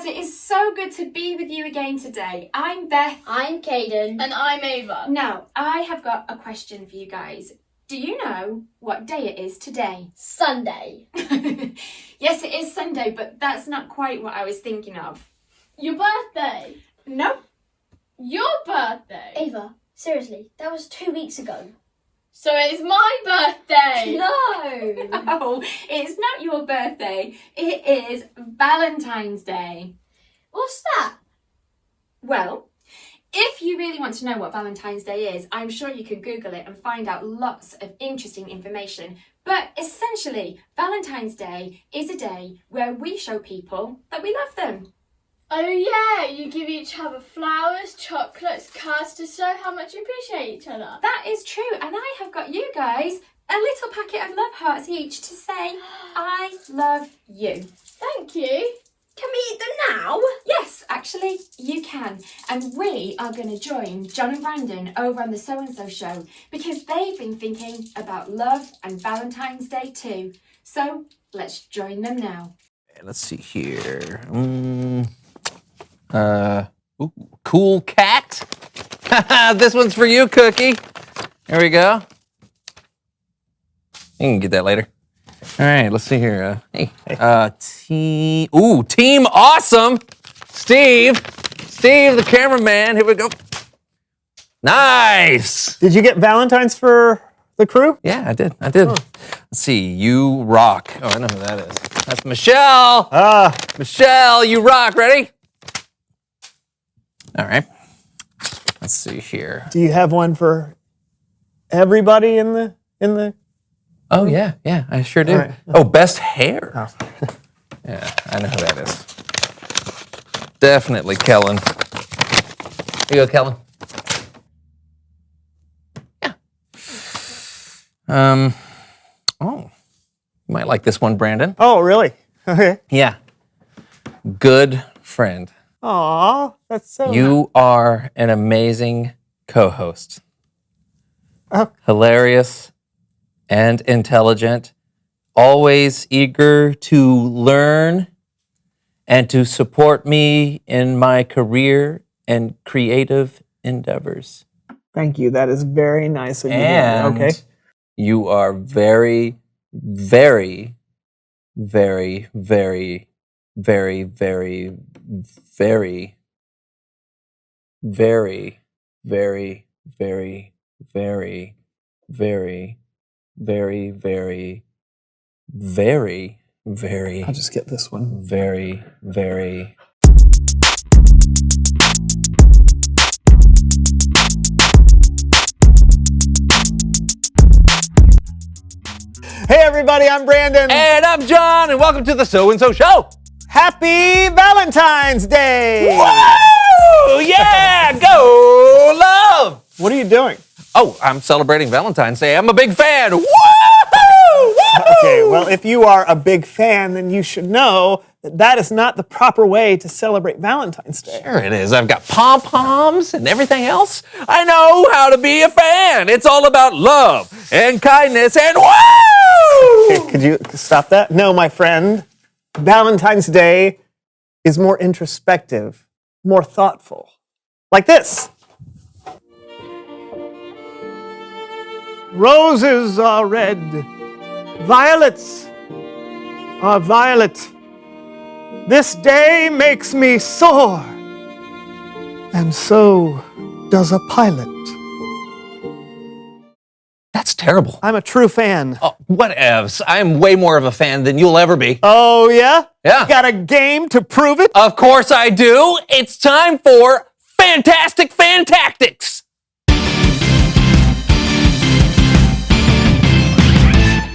it is so good to be with you again today. I'm Beth. I'm Caden. And I'm Ava. Now, I have got a question for you guys. Do you know what day it is today? Sunday. Yes, it is Sunday, but that's not quite what I was thinking of. Your birthday. Nope. Your birthday. Ava, seriously, that was 2 weeks ago. So it's my birthday. No. No, it's not your birthday. It is Valentine's Day. What's that? Well, if you really want to know what Valentine's Day is, I'm sure you can Google it and find out lots of interesting information. But essentially, Valentine's Day is a day where we show people that we love them. Oh yeah, you give each other flowers, chocolates, cards to show how much you appreciate each other. That is true, and I have got you guys a little packet of love hearts each to say, I love you. Thank you. Can we eat them now? Yes, actually, you can. And we are going to join John and Brandon over on the So-and-So show because they've been thinking about love and Valentine's Day too. So let's join them now. Let's see here. Cool cat. This one's for you, Cookie. There we go. You can get that later. All right, let's see here. Team Awesome. Steve, the cameraman. Here we go. Nice. Did you get Valentine's for the crew? Yeah, I did. Let's see. You rock. Oh, I know who that is. That's Michelle. Michelle, you rock. Ready? All right. Let's see here. Do you have one for everybody in the? Oh yeah, I sure do. Right. Oh, best hair. Oh. Yeah, I know who that is. Definitely Kellen. Here you go, Kellen. Yeah. Oh, you might like this one, Brandon. Oh, really? Okay. Yeah. Good friend. Aw, that's so. You are an amazing co-host. Oh. Hilarious and intelligent, always eager to learn and to support me in my career and creative endeavors. Thank you. That is very nice of you. And Okay. you are very, very, very, very, very, very, very, very, very, very, very, very, very, very, very, very, I'll just get this one. very, very. Hey, everybody, I'm Brandon. And I'm John, and welcome to the So-and-So Show. Happy Valentine's Day. Woo! Yeah, go love. What are you doing? Oh, I'm celebrating Valentine's Day. I'm a big fan. Woo! Okay, well, if you are a big fan, then you should know that that is not the proper way to celebrate Valentine's Day. Sure it is. I've got pom-poms and everything else. I know how to be a fan. It's all about love and kindness and woo! Okay, could you stop that? No, my friend. Valentine's Day is more introspective, more thoughtful. Like this. Roses are red, violets are violet. This day makes me soar, and so does a pilot. That's terrible. I'm a true fan. Oh, whatevs. I'm way more of a fan than you'll ever be. Oh, yeah? Yeah. Got a game to prove it? Of course I do. It's time for Fantastic Fan Tactics.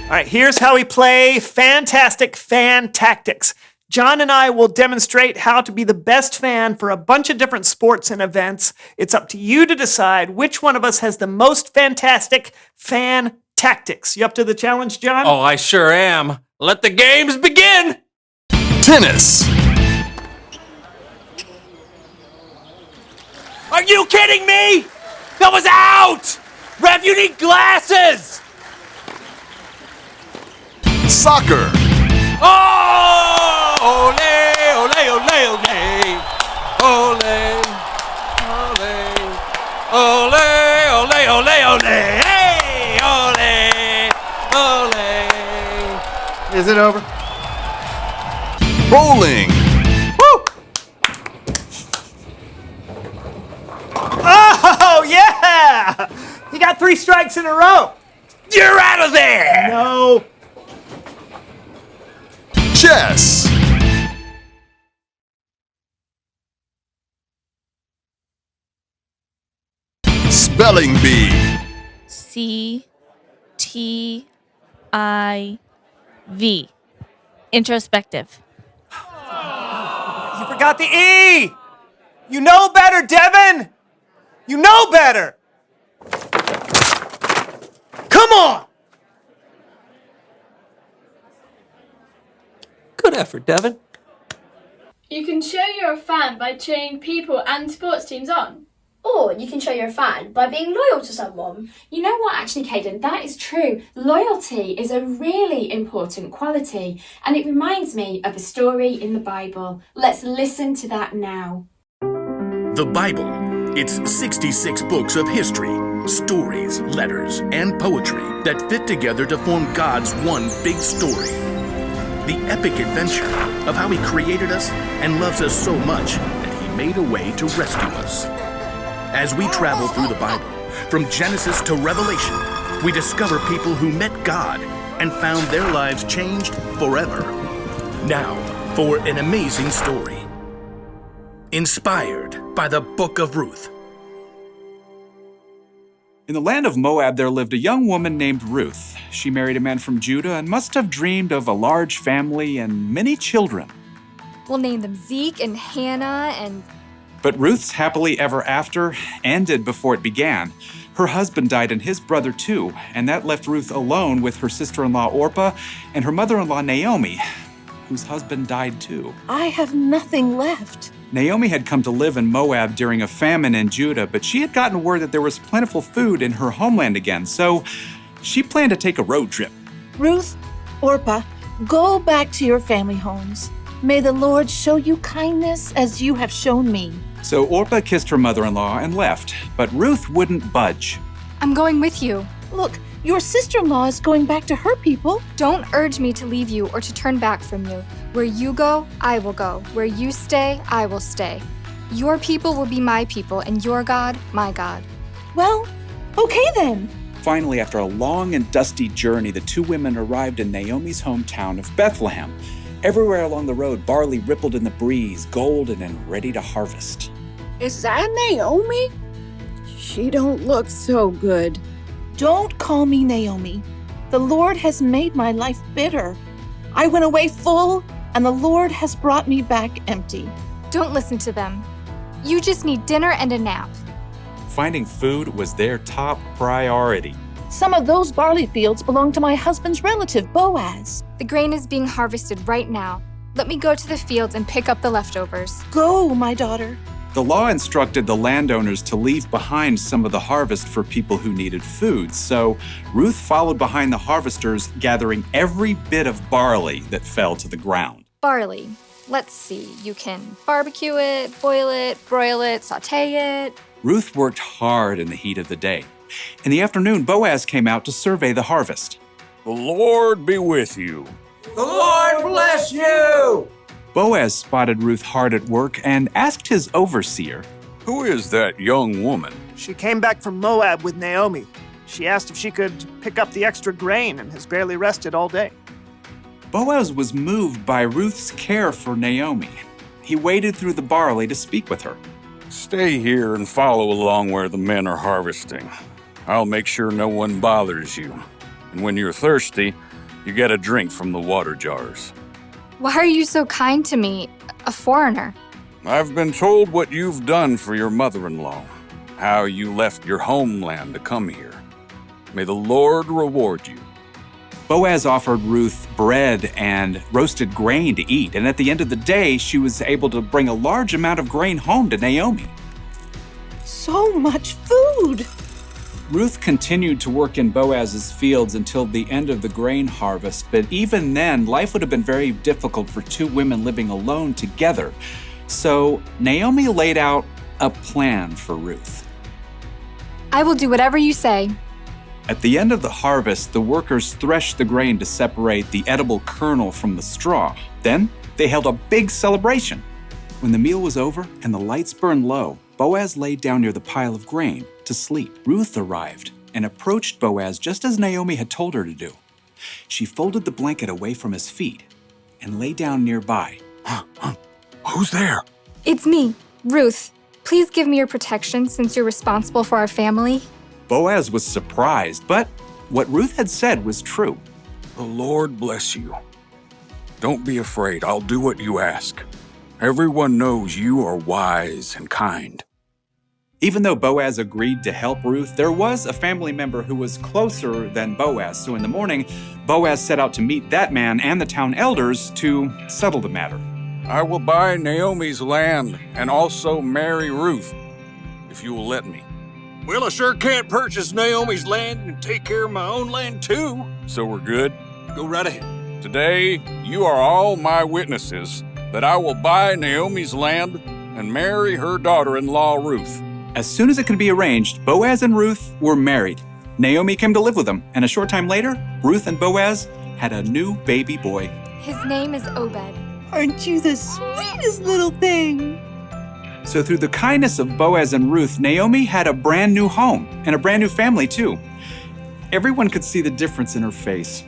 All right, here's how we play Fantastic Fan Tactics. John and I will demonstrate how to be the best fan for a bunch of different sports and events. It's up to you to decide which one of us has the most fantastic fan tactics. You up to the challenge, John? Oh, I sure am. Let the games begin. Tennis. Are you kidding me? That was out! Ref, you need glasses! Soccer. Oh! Ole, ole, ole, ole. Is it over? Bowling. Woo! Oh, yeah! You got 3 strikes in a row. You're out of there. No. Chess. Spelling bee. C-T-I-V. Introspective. You forgot the E! You know better, Devin! You know better! Come on! Good effort, Devin. You can show you're a fan by cheering people and sports teams on. Or you can show you're a fan by being loyal to someone. You know what, actually, Caden, that is true. Loyalty is a really important quality, and it reminds me of a story in the Bible. Let's listen to that now. The Bible. It's 66 books of history, stories, letters, and poetry that fit together to form God's one big story. The epic adventure of how He created us and loves us so much that He made a way to rescue us. As we travel through the Bible, from Genesis to Revelation, we discover people who met God and found their lives changed forever. Now, for an amazing story. Inspired by the Book of Ruth. In the land of Moab, there lived a young woman named Ruth. She married a man from Judah and must have dreamed of a large family and many children. We'll name them Zeke and Hannah and... But Ruth's happily ever after ended before it began. Her husband died and his brother too, and that left Ruth alone with her sister-in-law Orpah and her mother-in-law Naomi, whose husband died too. I have nothing left. Naomi had come to live in Moab during a famine in Judah, but she had gotten word that there was plentiful food in her homeland again, so she planned to take a road trip. Ruth, Orpah, go back to your family homes. May the Lord show you kindness as you have shown me. So Orpah kissed her mother-in-law and left, but Ruth wouldn't budge. I'm going with you. Look, your sister-in-law is going back to her people. Don't urge me to leave you or to turn back from you. Where you go, I will go. Where you stay, I will stay. Your people will be my people, and your God, my God. Well, okay then. Finally, after a long and dusty journey, the two women arrived in Naomi's hometown of Bethlehem. Everywhere along the road, barley rippled in the breeze, golden and ready to harvest. Is that Naomi? She don't look so good. Don't call me Naomi. The Lord has made my life bitter. I went away full, and the Lord has brought me back empty. Don't listen to them. You just need dinner and a nap. Finding food was their top priority. Some of those barley fields belong to my husband's relative, Boaz. The grain is being harvested right now. Let me go to the fields and pick up the leftovers. Go, my daughter. The law instructed the landowners to leave behind some of the harvest for people who needed food, so Ruth followed behind the harvesters, gathering every bit of barley that fell to the ground. Barley. Let's see. You can barbecue it, boil it, broil it, sauté it. Ruth worked hard in the heat of the day. In the afternoon, Boaz came out to survey the harvest. The Lord be with you. The Lord bless you! Boaz spotted Ruth hard at work and asked his overseer, Who is that young woman? She came back from Moab with Naomi. She asked if she could pick up the extra grain and has barely rested all day. Boaz was moved by Ruth's care for Naomi. He waded through the barley to speak with her. Stay here and follow along where the men are harvesting. I'll make sure no one bothers you. And when you're thirsty, you get a drink from the water jars. Why are you so kind to me, a foreigner? I've been told what you've done for your mother-in-law, how you left your homeland to come here. May the Lord reward you. Boaz offered Ruth bread and roasted grain to eat, and at the end of the day, she was able to bring a large amount of grain home to Naomi. So much food! Ruth continued to work in Boaz's fields until the end of the grain harvest, but even then, life would have been very difficult for two women living alone together. So Naomi laid out a plan for Ruth. I will do whatever you say. At the end of the harvest, the workers threshed the grain to separate the edible kernel from the straw. Then, they held a big celebration. When the meal was over and the lights burned low, Boaz laid down near the pile of grain to sleep. Ruth arrived and approached Boaz just as Naomi had told her to do. She folded the blanket away from his feet and lay down nearby. Who's there? It's me, Ruth. Please give me your protection since you're responsible for our family. Boaz was surprised, but what Ruth had said was true. The Lord bless you. Don't be afraid. I'll do what you ask. Everyone knows you are wise and kind. Even though Boaz agreed to help Ruth, there was a family member who was closer than Boaz. So in the morning, Boaz set out to meet that man and the town elders to settle the matter. I will buy Naomi's land and also marry Ruth, if you will let me. Well, I sure can't purchase Naomi's land and take care of my own land too. So we're good? Go right ahead. Today, you are all my witnesses that I will buy Naomi's land and marry her daughter-in-law, Ruth. As soon as it could be arranged, Boaz and Ruth were married. Naomi came to live with them, and a short time later, Ruth and Boaz had a new baby boy. His name is Obed. Aren't you the sweetest little thing? So through the kindness of Boaz and Ruth, Naomi had a brand new home and a brand new family too. Everyone could see the difference in her face.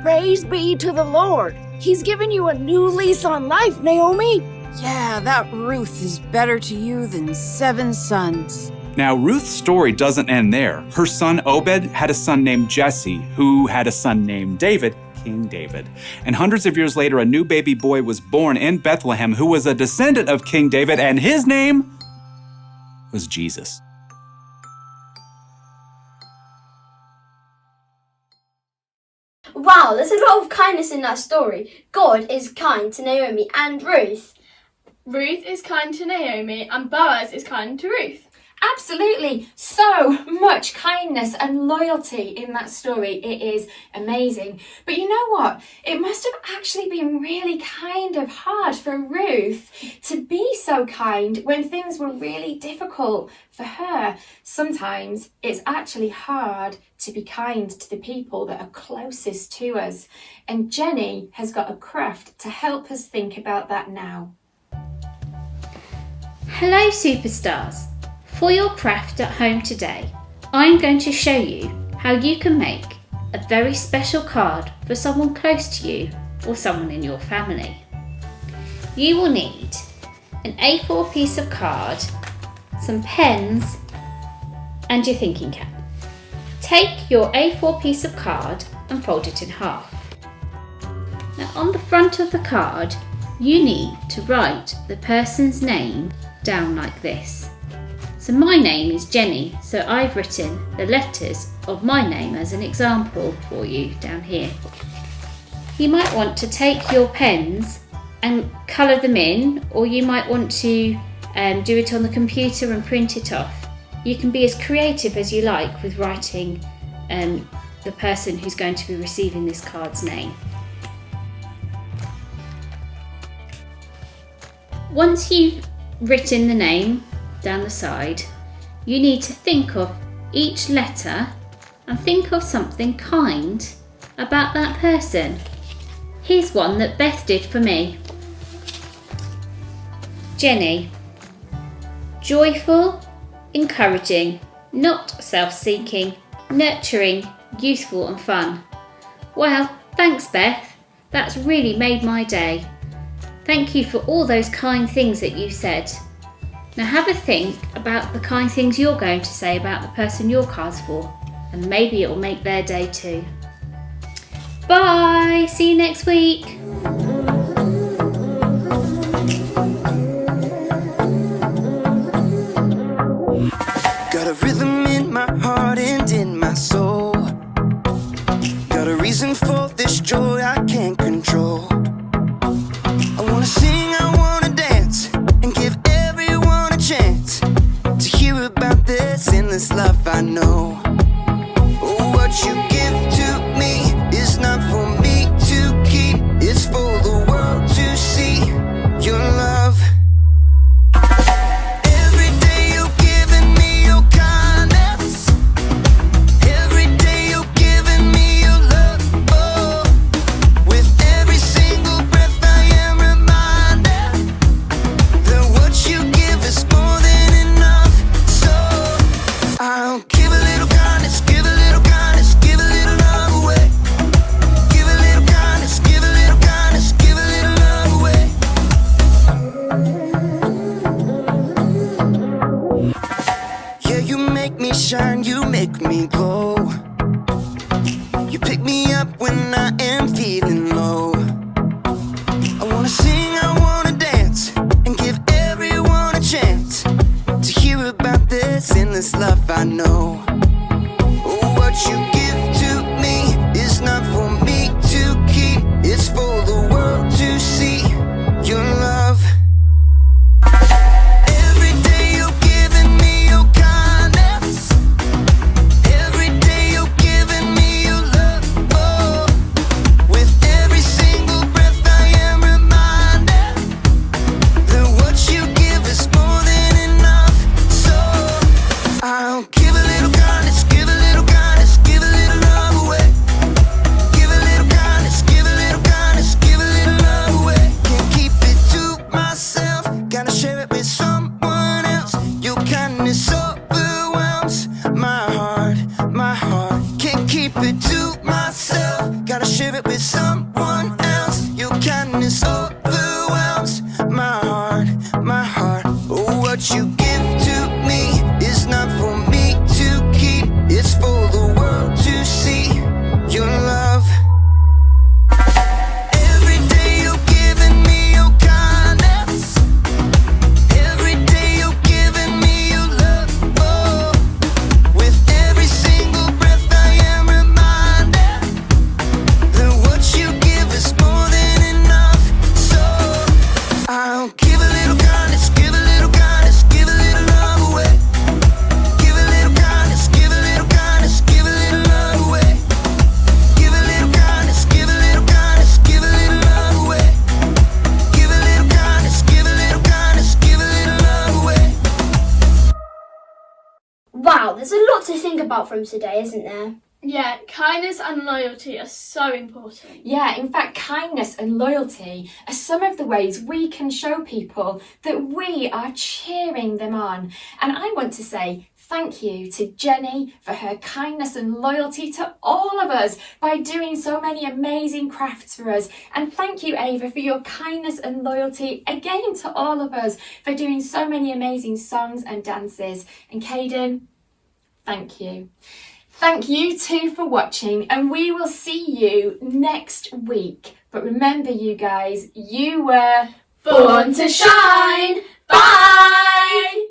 Praise be to the Lord. He's given you a new lease on life, Naomi. Yeah, that Ruth is better to you than 7 sons. Now, Ruth's story doesn't end there. Her son Obed had a son named Jesse, who had a son named David, King David. And hundreds of years later, a new baby boy was born in Bethlehem who was a descendant of King David, and his name was Jesus. Wow, there's a lot of kindness in that story. God is kind to Naomi and Ruth. Ruth is kind to Naomi and Boaz is kind to Ruth. Absolutely. So much kindness and loyalty in that story. It is amazing. But you know what? It must have actually been really kind of hard for Ruth to be so kind when things were really difficult for her. Sometimes it's actually hard to be kind to the people that are closest to us. And Jenny has got a craft to help us think about that now. Hello, Superstars. For your craft at home today, I'm going to show you how you can make a very special card for someone close to you or someone in your family. You will need an A4 piece of card, some pens, and your thinking cap. Take your A4 piece of card and fold it in half. Now, on the front of the card, you need to write the person's name down like this. So my name is Jenny, so I've written the letters of my name as an example for you down here. You might want to take your pens and colour them in, or you might want to do it on the computer and print it off. You can be as creative as you like with writing the person who's going to be receiving this card's name. Once you've written the name down the side, you need to think of each letter and think of something kind about that person. Here's one that Beth did for me. Jenny. Joyful, encouraging, not self-seeking, nurturing, useful and fun. Well, thanks Beth. That's really made my day. Thank you for all those kind things that you said. Now have a think about the kind things you're going to say about the person your card's for, and maybe it will make their day too. Bye! See you next week! Got a rhythm in my heart and in my soul. Got a reason for this joy I can't control. I wanna sing, I wanna dance, and give everyone a chance to hear about this endless love I know. Oh, what you give to me is not for me to keep, it's for the world to see your love. Every day you're giving me your kindness. Every day it to myself. Gotta share it with someone else. Your kindness overwhelms my heart, my heart. Oh, what you give to me is not for me to keep. It's for the world to see your love. Every day you're giving me your kindness. Every day you're giving me your love. Oh, with every single breath I am reminded that what you give is more than enough. So I'll give a little kindness, give a little kindness, give a little love away. Give a little kindness, give a little kindness, give a little love away. Give a little kindness, give a little kindness, give a little love away. Give a little kindness, give a little kindness, give a little love away. Wow, there's a lot to think about from today, isn't there? Yeah, kindness and loyalty are so important. Yeah, in fact, kindness and loyalty are some of the ways we can show people that we are cheering them on. And I want to say thank you to Jenny for her kindness and loyalty to all of us by doing so many amazing crafts for us. And thank you, Ava, for your kindness and loyalty again to all of us for doing so many amazing songs and dances. And Caden, thank you. Thank you too for watching, and we will see you next week. But remember, you guys, you were Born to shine. Bye!